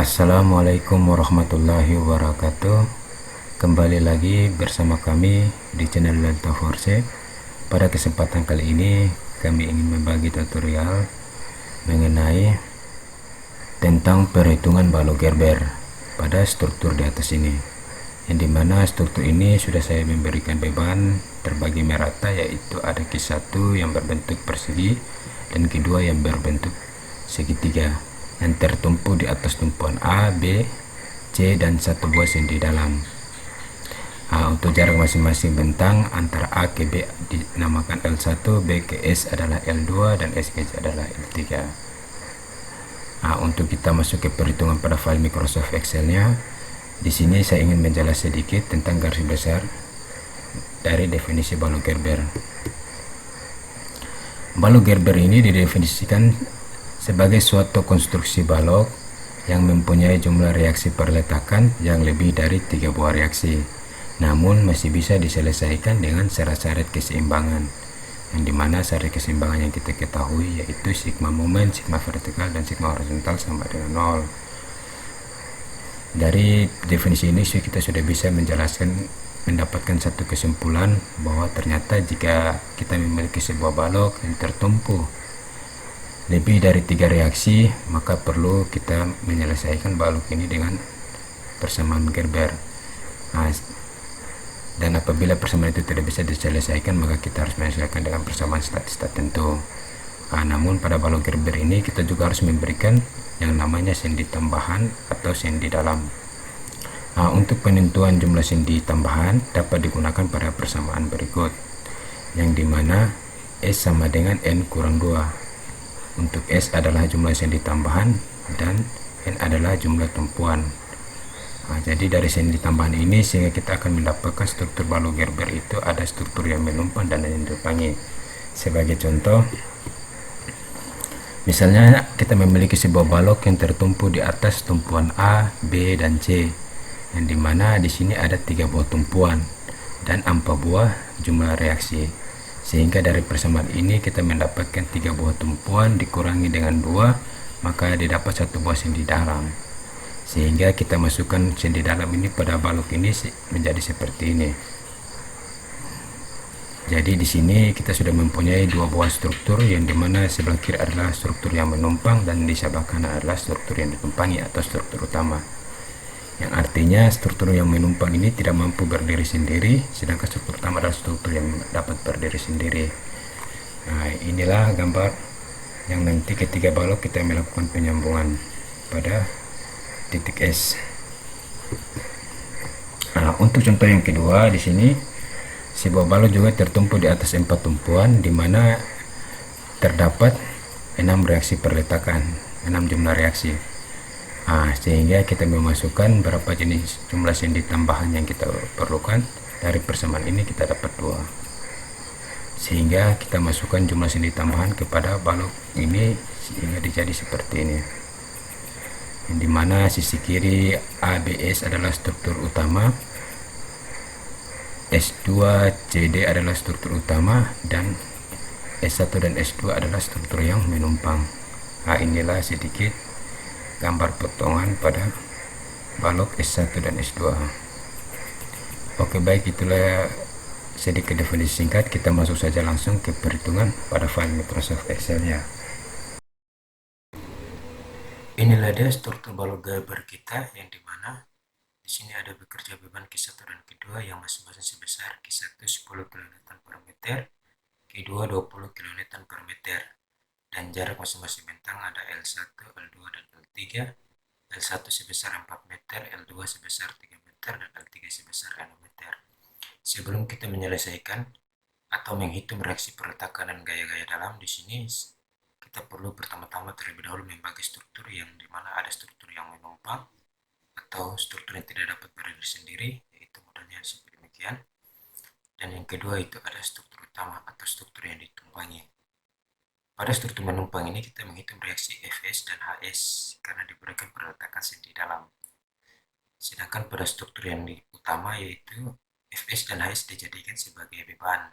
Assalamualaikum warahmatullahi wabarakatuh. Kembali lagi bersama kami di channel Delta Force. Pada kesempatan kali ini kami ingin membagi tutorial mengenai tentang perhitungan balok Gerber pada struktur di atas ini, yang dimana struktur ini sudah saya memberikan beban terbagi merata, yaitu ada Q1 yang berbentuk persegi dan Q2 yang berbentuk segitiga yang tertumpu di atas tumpuan A, B, C dan satu buah sendi dalam. Untuk jarak masing-masing bentang antara A ke B dinamakan L1, B ke S adalah L2 dan S ke C adalah L3. Untuk kita masuk ke perhitungan pada file Microsoft Excel-nya, di sini saya ingin menjelaskan sedikit tentang garis besar dari definisi balok Gerber. Balok Gerber ini didefinisikan sebagai suatu konstruksi balok yang mempunyai jumlah reaksi perletakan yang lebih dari 3 buah reaksi, namun masih bisa diselesaikan dengan syarat-syarat keseimbangan, yang dimana syarat keseimbangan yang kita ketahui yaitu sigma momen, sigma vertikal, dan sigma horizontal sama dengan 0. Dari definisi ini kita sudah bisa mendapatkan satu kesimpulan bahwa ternyata jika kita memiliki sebuah balok yang tertumpu lebih dari 3 reaksi, maka perlu kita menyelesaikan balok ini dengan persamaan Gerber. Dan apabila persamaan itu tidak bisa diselesaikan, maka kita harus menyelesaikan dengan persamaan stat tentu. Namun pada balok Gerber ini kita juga harus memberikan yang namanya sendi tambahan atau sendi dalam. Untuk penentuan jumlah sendi tambahan dapat digunakan pada persamaan berikut, yang dimana S sama dengan N kurang 2. Untuk S adalah jumlah sendi tambahan dan N adalah jumlah tumpuan. Jadi dari sendi tambahan ini sehingga kita akan mendapatkan struktur balok Gerber itu ada struktur yang menumpang dan yang ditumpangi. Sebagai contoh, misalnya kita memiliki sebuah balok yang tertumpu di atas tumpuan A, B, dan C, yang dimana di sini ada 3 buah tumpuan dan 4 buah jumlah reaksi. Sehingga dari persamaan ini kita mendapatkan 3 buah tumpuan dikurangi dengan 2, maka didapat 1 buah sendi dalam. Sehingga kita masukkan sendi dalam ini pada balok ini menjadi seperti ini. Jadi di sini kita sudah mempunyai 2 buah struktur, yang dimana sebelah kiri adalah struktur yang menumpang dan di sebelah kanan adalah struktur yang ditumpangi atau struktur utama. Yang artinya struktur yang menumpang ini tidak mampu berdiri sendiri, sedangkan struktur utama adalah struktur yang dapat berdiri sendiri. Inilah gambar yang nanti ketika balok kita melakukan penyambungan pada titik S. Untuk contoh yang kedua, di sini sebuah balok juga tertumpu di atas 4 tumpuan, di mana terdapat 6 reaksi perletakan, 6 jumlah reaksi. Sehingga kita memasukkan berapa jenis jumlah sendi tambahan yang kita perlukan. Dari persamaan ini kita dapat 2, sehingga kita masukkan jumlah sendi tambahan kepada balok ini sehingga dijadi seperti ini, yang dimana sisi kiri ABS adalah struktur utama, S2 CD adalah struktur utama, dan S1 dan S2 adalah struktur yang menumpang. Inilah sedikit gambar potongan pada balok S1 dan S2. Oke, baik, itulah sedikit definisi singkat. Kita masuk saja langsung ke perhitungan pada file Microsoft Excel-nya. Inilah dia struktur balok Gerber kita, yang dimana di sini ada bekerja beban Q1 dan Q2 yang masing-masing sebesar Q1 10 kN per meter, Q2 20 kN per meter, dan jarak masing-masing bentang ada L1, L2, dan L3. L1 sebesar 4 meter, L2 sebesar 3 meter, dan L3 sebesar 6 meter. Sebelum kita menyelesaikan atau menghitung reaksi perletakan dan gaya-gaya dalam, di sini kita perlu pertama-tama terlebih dahulu membagi struktur, yang dimana ada struktur yang menumpang atau struktur yang tidak dapat berdiri sendiri, yaitu modelnya seperti demikian. Dan yang kedua itu ada struktur utama atau struktur yang ditumpangi. Pada struktur menumpang ini kita menghitung reaksi Fs dan Hs karena diberikan perletakan sendi dalam. Sedangkan pada struktur yang utama yaitu Fs dan Hs dijadikan sebagai beban.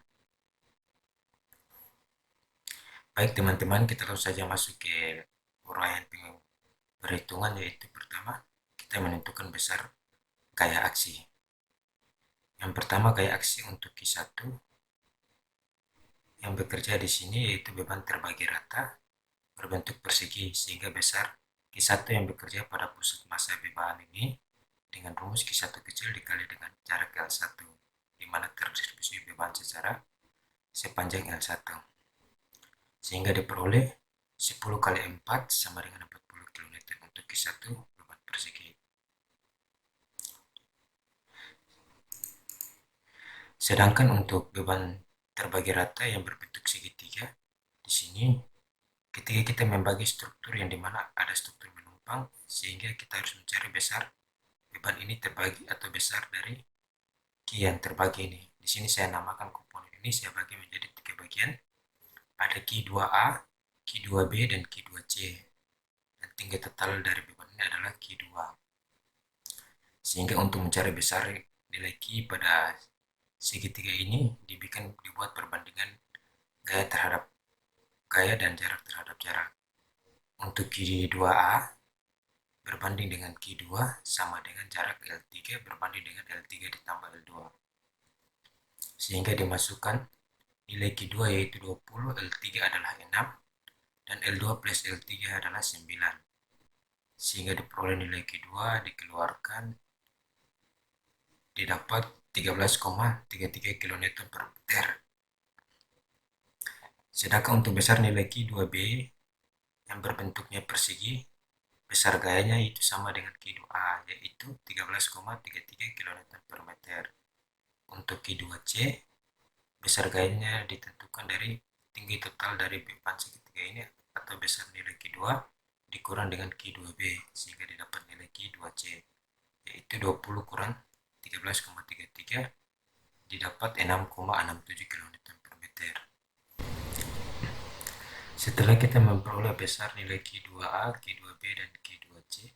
Baik teman-teman, kita langsung saja masuk ke uraian perhitungan, yaitu pertama kita menentukan besar gaya aksi. Yang pertama gaya aksi untuk Q1 yang bekerja di sini yaitu beban terbagi rata berbentuk persegi sehingga besar Q1 yang bekerja pada pusat massa beban ini dengan rumus Q1 kecil dikali dengan jarak L1 di mana terdistribusi beban secara sepanjang L1 sehingga diperoleh 10 kali 4 sama dengan 40 kN untuk Q1 beban persegi. Sedangkan untuk beban terbagi rata yang berbentuk segitiga, di sini ketika kita membagi struktur yang dimana ada struktur menumpang, sehingga kita harus mencari besar beban ini terbagi atau besar dari Q yang terbagi ini. Di sini saya namakan komponen ini, saya bagi menjadi 3 bagian. Ada Q2A, Q2B, dan Q2C. Dan tinggi total dari beban ini adalah Q2. Sehingga untuk mencari besar nilai Q pada segitiga ini dibuat perbandingan gaya terhadap gaya dan jarak terhadap jarak. Untuk Q2A berbanding dengan Q2 sama dengan jarak L3 berbanding dengan L3 ditambah L2. Sehingga dimasukkan nilai Q2 yaitu 20, L3 adalah 6, dan L2 plus L3 adalah 9. Sehingga diperoleh nilai Q2 dikeluarkan didapat 13,33 kN per meter. Sedangkan untuk besar nilai Q2B yang berbentuknya persegi, besar gayanya itu sama dengan Q2A, yaitu 13,33 kN per meter. Untuk Q2C, besar gayanya ditentukan dari tinggi total dari beban segitiga ini atau besar nilai Q2 dikurang dengan Q2B sehingga didapat nilai Q2C, yaitu 20 kurang 13,33 didapat 6,67 kN per meter. Setelah kita memperoleh besar nilai Q2A, Q2B, dan Q2C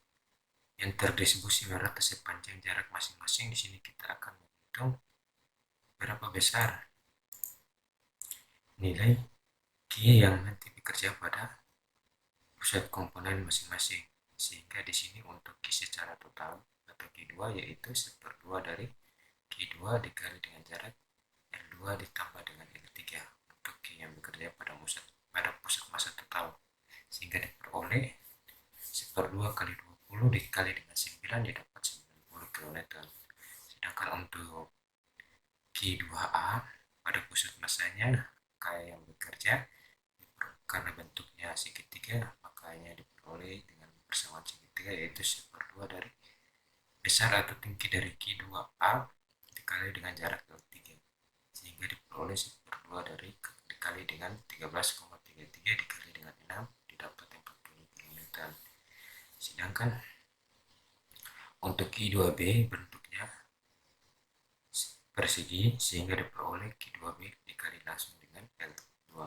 yang terdistribusi merata sepanjang jarak masing-masing, di sini kita akan menghitung berapa besar nilai Q yang nanti bekerja pada pusat komponen masing-masing. Sehingga di sini untuk Q secara total atau Q2 yaitu 1/2 dari Q2 dikali dengan jarak L2 ditambah dengan L3 untuk Q yang bekerja pada pusat massa total, sehingga diperoleh 1/2 kali 20 dikali dengan 9 didapat 90 kN. Sedangkan untuk Q2A pada pusat massanya kayak yang bekerja karena bentuknya segitiga makanya diperoleh dengan persamaan segitiga yaitu 1/2 dari besar atau tinggi dari Q2A dikali dengan jarak L3 sehingga diperoleh 1/2 dari dikali dengan 13,33 dikali dengan 6 didapat 40 kN. Sedangkan untuk Q2B bentuknya persegi sehingga diperoleh Q2B dikali langsung dengan L2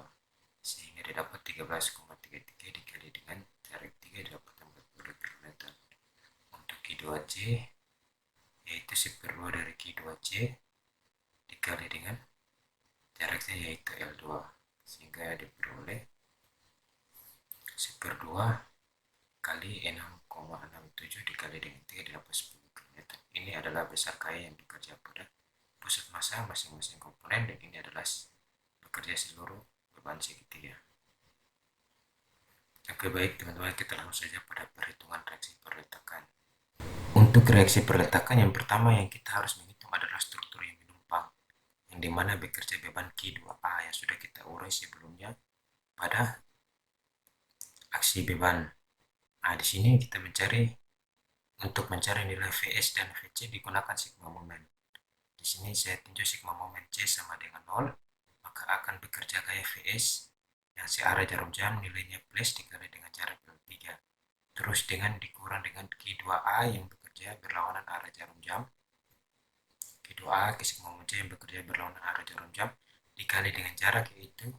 sehingga didapat 13,33 dikali dengan jarak 3 didapat 40 kN. Untuk Q2C yaitu 1/2 dari Q2C dikali dengan jaraknya yaitu L2 sehingga diperoleh 1/2 kali 6,67 dikali dengan 3 didapat 10 kN. Ini adalah besar gaya yang bekerja pada pusat massa masing-masing komponen dan ini adalah bekerja seluruh beban segitiga. Oke baik teman-teman, kita langsung saja pada perhitungan reaksi perletakan. Untuk reaksi perletakan yang pertama yang kita harus menghitung adalah struktur yang menumpang yang dimana bekerja beban Q2A yang sudah kita urai sebelumnya pada aksi beban. Nah, di sini kita untuk mencari nilai Vs dan Vc digunakan sigma momen. Di sini saya tinjau sigma momen C sama dengan 0, maka akan bekerja gaya Vs yang searah jarum jam nilainya plus dikali dengan jarak L3. Terus dengan dikurang dengan Q2A yang bekerja berlawanan arah jarum jam. Q2A ke sigma momen C yang bekerja berlawanan arah jarum jam dikali dengan jarak yaitu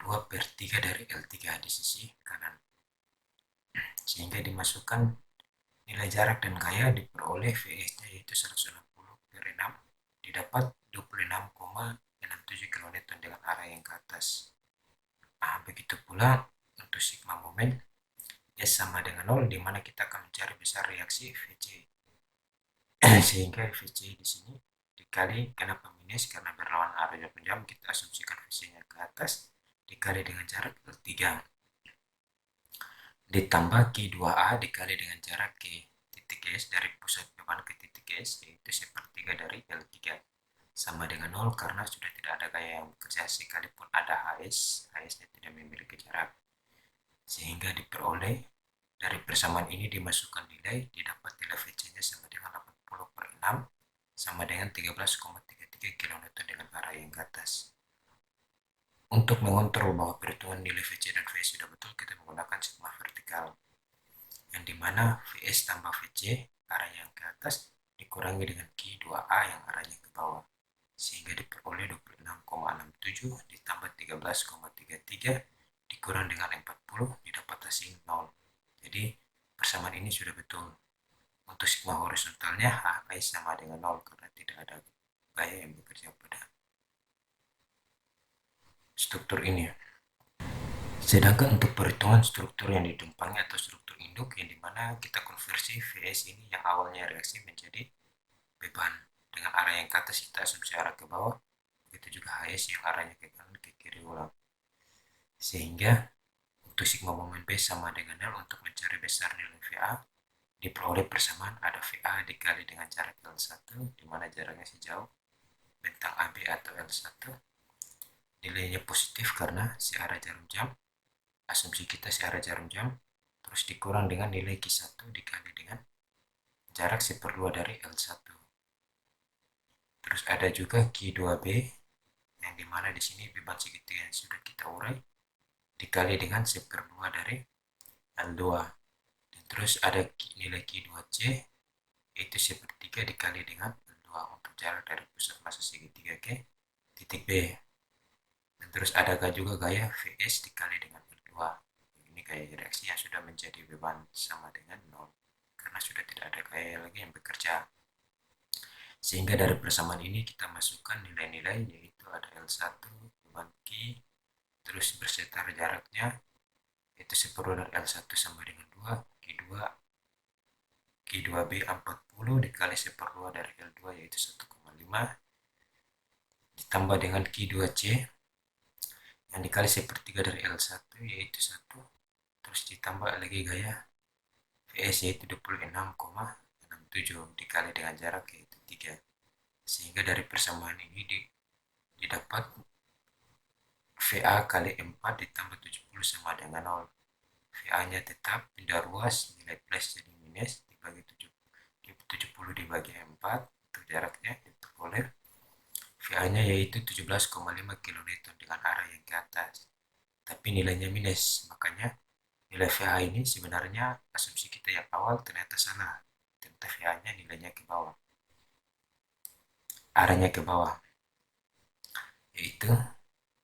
2/3 dari L3 di sisi kanan. Sehingga dimasukkan nilai jarak dan gaya diperoleh Vs-nya yaitu 160/6 didapat 26,67 kN dengan arah yang ke atas. Nah, begitu pula untuk sigma momen S sama dengan 0, di mana kita akan mencari besar reaksi VC. Sehingga VC di sini dikali, kenapa minus? Karena berlawan arah jarum jam, kita asumsikan VC-nya ke atas, dikali dengan jarak L3. Ditambah Q2A dikali dengan jarak ke titik S dari pusat beban ke titik S, yaitu sepertiga dari L3. Sama dengan 0 karena sudah tidak ada gaya yang bekerja, sekalipun ada HS-nya tidak memiliki jarak. Sehingga diperoleh dari persamaan ini dimasukkan nilai, didapat nilai VC-nya sama dengan 80/6 sama dengan 13,33 kN dengan arah yang ke atas. Untuk mengontrol bahwa perhitungan nilai VC dan VS sudah betul, kita menggunakan sigma vertikal, yang dimana VS tambah VC arah yang ke atas dikurangi dengan Q2A yang arahnya ke bawah, sehingga diperoleh 26,67 ditambah 13,33 dikurang dengan 40 didapat hasil 0. Jadi persamaan ini sudah betul. Untuk sigma horizontalnya HI sama dengan 0 karena tidak ada gaya yang bekerja pada struktur ini. Sedangkan untuk perhitungan struktur yang ditumpangi atau struktur induk, yang dimana kita konversi VS ini yang awalnya reaksi menjadi beban dengan arah yang ke atas, kita asumsi arah ke bawah, begitu juga HS yang arahnya ke kanan ke kiri ulang. Sehingga untuk sigma momen B sama dengan 0, untuk mencari besar nilai VA diperoleh persamaan ada VA dikali dengan jarak L1, di mana jaraknya sejauh bentang AB atau L1. Nilainya positif karena searah jarum jam, asumsi kita searah jarum jam, terus dikurang dengan nilai Q1 dikali dengan jarak 1/2 dari L1. Terus ada juga Q2B, yang dimana di sini beban segitiga yang sudah kita urai, dikali dengan 1/2 dari L2. Dan terus ada nilai Q2C, yaitu 1/3 dikali dengan L2 untuk jarak dari pusat massa segitiga ke titik B. Dan terus ada juga gaya VS dikali dengan L2. Ini gaya reaksi yang sudah menjadi beban sama dengan 0, karena sudah tidak ada gaya lagi yang bekerja. Sehingga dari persamaan ini kita masukkan nilai-nilai, yaitu ada L1 beban Q, terus bersetar jaraknya, yaitu 1/2 dari L1 sama dengan 2, Q2B 40 dikali 1/2 dari L2 yaitu 1,5, ditambah dengan Q2C yang dikali 1/3 dari L1 yaitu 1, terus ditambah lagi gaya VS yaitu 26,67 dikali dengan jarak yaitu 3. Sehingga dari persamaan ini didapat VA kali 4 ditambah 70 sama dengan 0. VA-nya tetap, pindah ruas, nilai plus jadi minus, dibagi 70 dibagi 4, untuk jaraknya diperoleh VA-nya yaitu 17,5 kN dengan arah yang ke atas. Tapi nilainya minus, makanya nilai VA ini sebenarnya asumsi kita yang awal ternyata salah. Ternyata VA-nya nilainya ke bawah, arahnya ke bawah, yaitu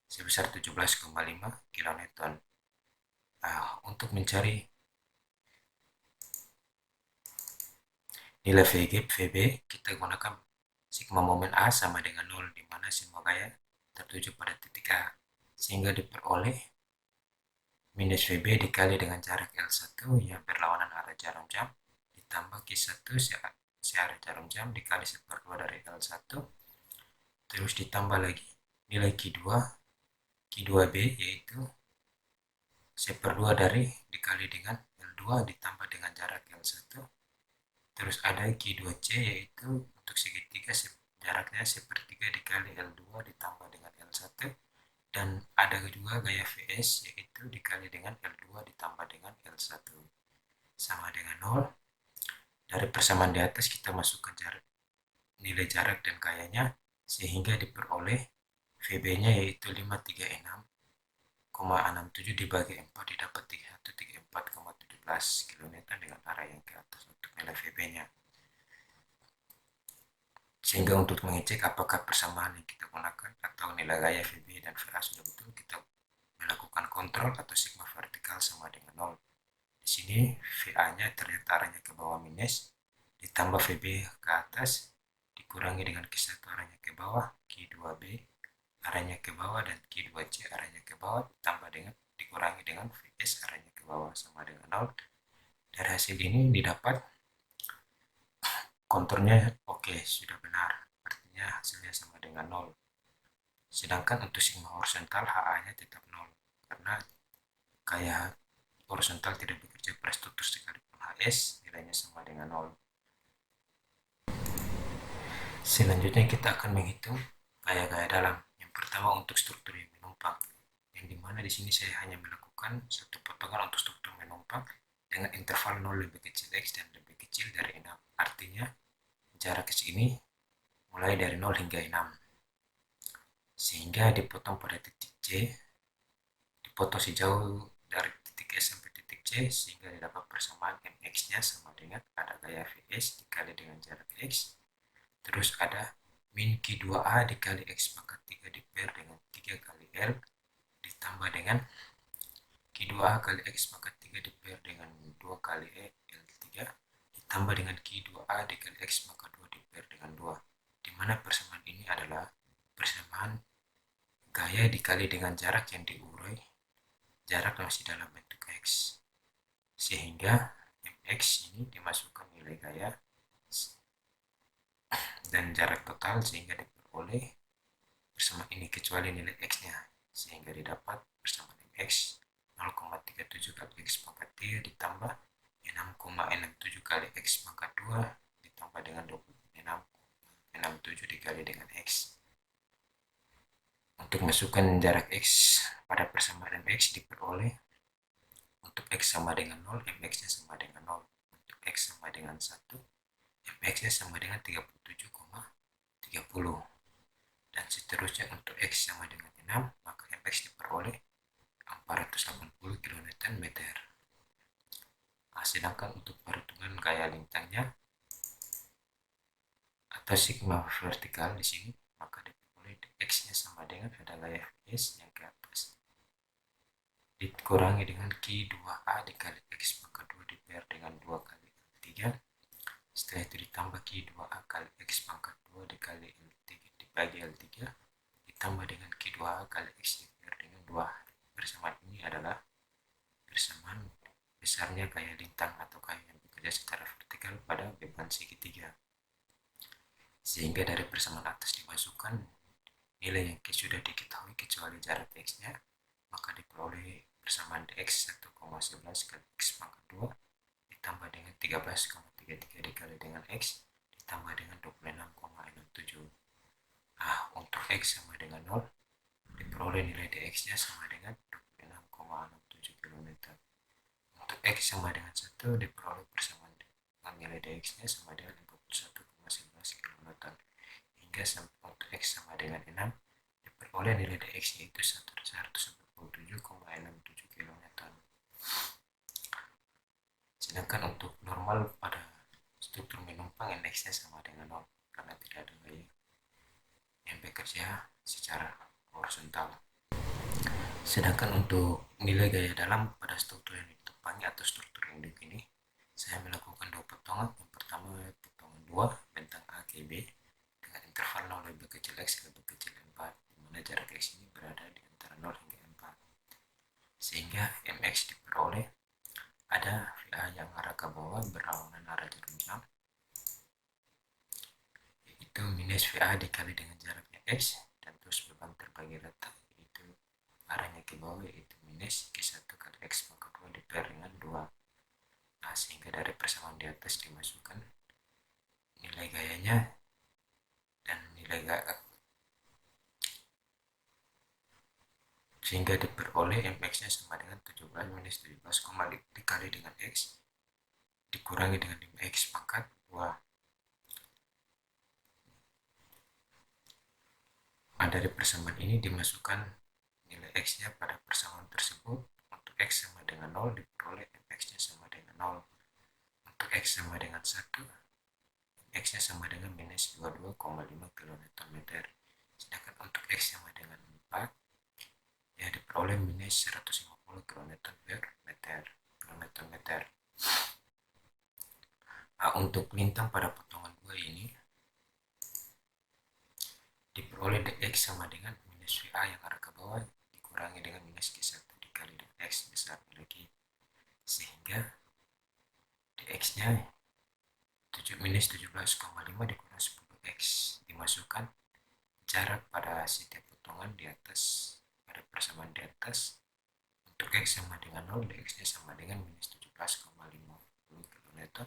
sebesar 17,5 kN. Untuk mencari nilai VB, kita gunakan sigma momen A sama dengan 0, di mana semua gaya tertuju pada titik A. Sehingga diperoleh minus VB dikali dengan jarak L1 yang berlawanan arah jarum jam, ditambah Q1 searah jarum jam dikali 1/2 dari L1, terus ditambah lagi nilai Q2B yaitu 1/2 dari dikali dengan L2 ditambah dengan jarak L1, terus ada Q2C yaitu untuk segitiga jaraknya 1/3 dikali L2 ditambah dengan L1, dan ada juga gaya VS yaitu dikali dengan L2 ditambah dengan L1 sama dengan 0. Dari persamaan di atas kita masukkan nilai jarak dan gayanya, sehingga diperoleh VB-nya yaitu 536,67 dibagi 4 didapat 3134,17 kN dengan arah yang ke atas untuk nilai VB-nya. Sehingga untuk mengecek apakah persamaan yang kita gunakan atau nilai gaya VB dan VA sudah betul, kita melakukan kontrol atau sigma vertikal sama dengan 0. Di sini VA-nya ternyata arahnya ke bawah minus, ditambah VB ke atas, dikurangi dengan Q1 arahnya ke bawah, Q2B arahnya ke bawah, dan Q2C arahnya ke bawah, ditambah dengan dikurangi dengan Vs arahnya ke bawah sama dengan 0. Dari hasil ini didapat konturnya oke, sudah benar. Artinya hasilnya sama dengan 0. Sedangkan untuk sigma horizontal HA-nya tetap 0 karena gaya horizontal tidak bekerja pada struktur sekalipun HS nilainya sama dengan 0. Selanjutnya kita akan menghitung gaya-gaya dalam. Yang pertama untuk struktur yang menumpang, yang dimana di sini saya hanya melakukan satu potongan untuk struktur menumpang dengan interval 0 lebih kecil X dan lebih kecil dari 6. Artinya jarak ke sini mulai dari 0 hingga 6. Sehingga dipotong pada titik C, dipotong sejauh dari titik S sampai titik C, sehingga didapat persamaan MX-nya sama dengan ada gaya Vs dikali dengan jarak X, terus ada min Q2A dikali X pangkat 3 diper dengan 3 kali L ditambah dengan Q2A kali X pangkat 3 diper dengan 2 kali L3 ditambah dengan Q2A dikali X pangkat 2 diper dengan 2, dimana persamaan ini adalah persamaan gaya dikali dengan jarak yang diurai, jarak masih dalam bentuk X, sehingga MX ini dimasukkan nilai gaya dan jarak total sehingga diperoleh persamaan ini kecuali nilai X-nya, sehingga didapat persamaan MX 0,37 kali X pangkat 3 ditambah 6,67 kali X pangkat 2 ditambah dengan 26,67 dikali dengan X. Untuk masukkan jarak X pada persamaan MX diperoleh untuk X sama dengan 0, MX-nya sama dengan 0. Untuk X sama dengan 1, MX-nya sama dengan 37,30. Dan seterusnya untuk X sama dengan 6, maka MX diperoleh 480 kN. Nah, sedangkan untuk perhitungan gaya lintangnya atau sigma vertikal di sini, maka diperoleh X-nya sama dengan ada gaya Vs yang ke atas dikurangi dengan Q2A dikali X pangkat 2 diper dengan 2 kali L3. Setelah itu ditambah Q2A kali X pangkat 2 dikali L3 dibagi L3 ditambah dengan Q2A kali X diper dengan 2. Persamaan ini adalah persamaan besarnya gaya lintang atau gaya yang bekerja secara vertikal pada beban segitiga. Sehingga dari persamaan atas dimasukkan nilai yang sudah diketahui kecuali jarak X-nya, maka diperoleh persamaan dx 1,11 kali X pangkat 2 ditambah dengan 13,33 dikali dengan X ditambah dengan 26,67. Nah, untuk X sama dengan 0 diperoleh nilai dx-nya sama dengan 26,67 km. Untuk X sama dengan 1 diperoleh persamaan dengan nilai dx-nya sama dengan 51,11 km. Hingga untuk X sama dengan 6 diperoleh nilai dx-nya itu 147,67 km. Sedangkan untuk normal pada struktur menumpang indeksnya sama dengan 0 karena tidak ada gaya yang bekerja secara horizontal. Sedangkan untuk nilai gaya dalam pada struktur yang ditumpangi atau struktur yang begini, saya melakukan dua potongan. Yang pertama potongan 2 bentang A ke B dengan interval 0 lebih kecil X lebih kecil 4, di mana jarak X ini berada di antara 0 hingga 4. Sehingga MX diperoleh ada VA yang arah ke bawah berlawanan arah jarum jam, yaitu minus VA dikali dengan jaraknya X, dan terus beban terbagi rata, yaitu arahnya ke bawah, yaitu minus Q1 kali X pangkat 2 diper dengan 2. Nah, sehingga dari persamaan di atas dimasukkan nilai gayanya dan nilai gaya, sehingga diperoleh MX-nya sama dengan 17 minus 17, dikali dengan X dikurangi dengan 5X pangkat 2. Nah, dari persamaan ini dimasukkan nilai X-nya pada persamaan tersebut. Untuk X sama dengan 0 diperoleh MX-nya sama dengan 0. Untuk X sama dengan 1, X-nya sama dengan minus 22,5 kN. Sedangkan untuk X sama dengan 4, ya diperoleh minus 150 kN/meter. Nah, untuk lintang pada potongan 2 ini diperoleh dx sama dengan minus VA yang arah ke bawah dikurangi dengan minus Q1 dikali dengan X besar lagi, sehingga dx-nya 7 minus 17,5 dikurang 10x, dimasukkan jarak pada setiap potongan di atas pada persamaan di atas. Untuk x sama dengan 0, dx-nya sama dengan minus 17,50 km.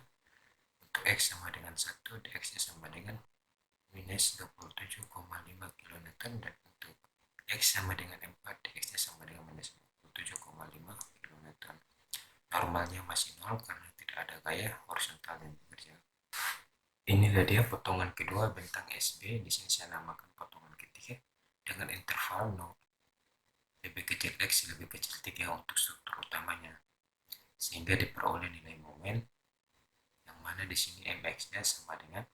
Untuk x sama dengan 1, dx-nya sama dengan minus 27,5 km. Dan untuk x sama dengan 4, dx-nya sama dengan minus 27,5 km. Normalnya masih 0 karena tidak ada gaya horizontal yang bekerja. Inilah dia potongan kedua bentang SB. Di sini saya namakan potongan ketiga dengan interval 0 lebih kecil X lebih kecil 3 untuk struktur utamanya, sehingga diperoleh nilai momen yang mana di sini mx-nya sama dengan,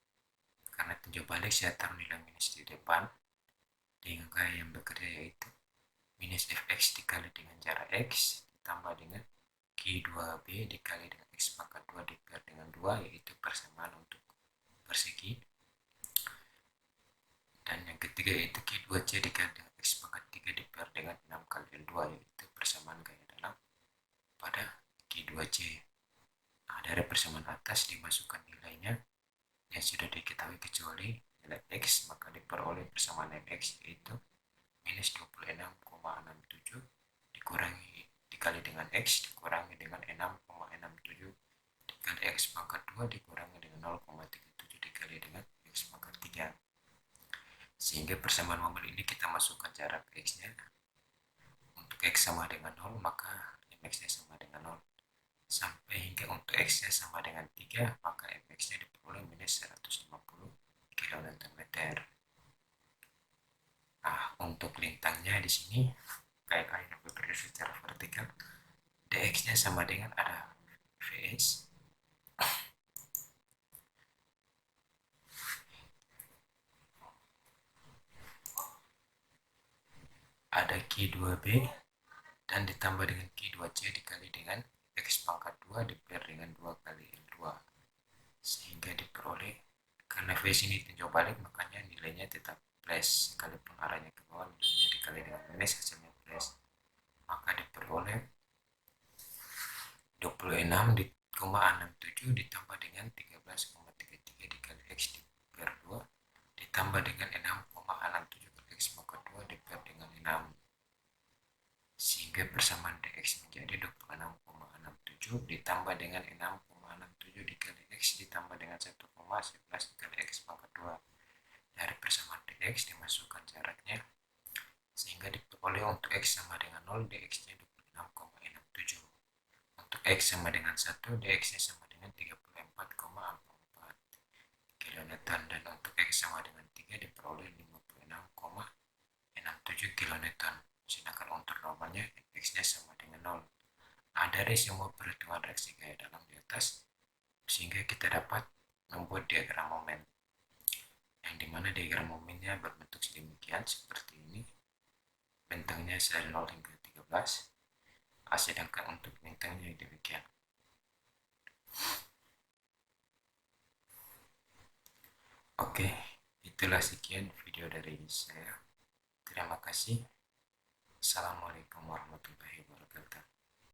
karena tinjau balik saya taruh nilai minus di depan dengan gaya yang bekerja, yaitu minus fx dikali dengan jarak x ditambah dengan Q2B dikali dengan x pangkat 2 diper dengan 2, yaitu persamaan untuk persegi. Dan yang ketiga yaitu Q2C dikali dengan x pangkat 3 diper dengan 6 kali L2, yaitu persamaan gaya dalam pada Q2C. Nah, dari persamaan atas dimasukkan nilainya yang sudah diketahui kecuali nilai x, maka diperoleh persamaan mx yaitu minus 26,67 dikurangi dikali dengan x dikurangi dengan 6,67 dikali x pangkat 2 dikurangi dengan 0,37 dikali dengan x pangkat 3, sehingga persamaan momen ini kita masukkan jarak x-nya. Untuk x sama dengan 0 maka mx-nya sama dengan 0, sampai hingga untuk x-nya sama dengan 3 maka mx-nya diperoleh minus 150 kN/meter. Nah, untuk lintangnya di sini kayak yang bekerja secara vertikal, dx-nya sama dengan ada vs ada Q2B dan ditambah dengan Q2C dikali dengan x pangkat 2 diper dengan 2 kali L2, sehingga diperoleh, karena V ini tinjau balik makanya nilainya tetap plus, sekalipun arahnya ke bawah nilainya dikali dengan minus hasilnya plus, maka diperoleh 26,67 ditambah dengan 13,33 dikali x diper 2 ditambah dengan 6,67 kali x pangkat 2 diper dengan 6, sehingga persamaan dx menjadi 26,67 ditambah dengan 6,67 dikali x ditambah dengan 1,11 dikali x pangkat 2. Dari persamaan dx dimasukkan jaraknya, sehingga diperoleh untuk x sama dengan 0 dx-nya 26,67, untuk x sama dengan 1 dx-nya sama dengan 34,44 kN, dan untuk x sama dengan 3 diperoleh 56,67 kN, sedangkan untuk normalnya x-nya sama dengan 0. Nah, dari semua perhitungan reaksi gaya dalam di atas, sehingga kita dapat membuat diagram momen, yang dimana diagram momennya berbentuk sedemikian seperti ini. Bentangnya dari 0 hingga 13, sedangkan untuk bentangnya demikian. Oke, itulah sekian video dari saya. Terima kasih. Assalamualaikum warahmatullahi wabarakatuh.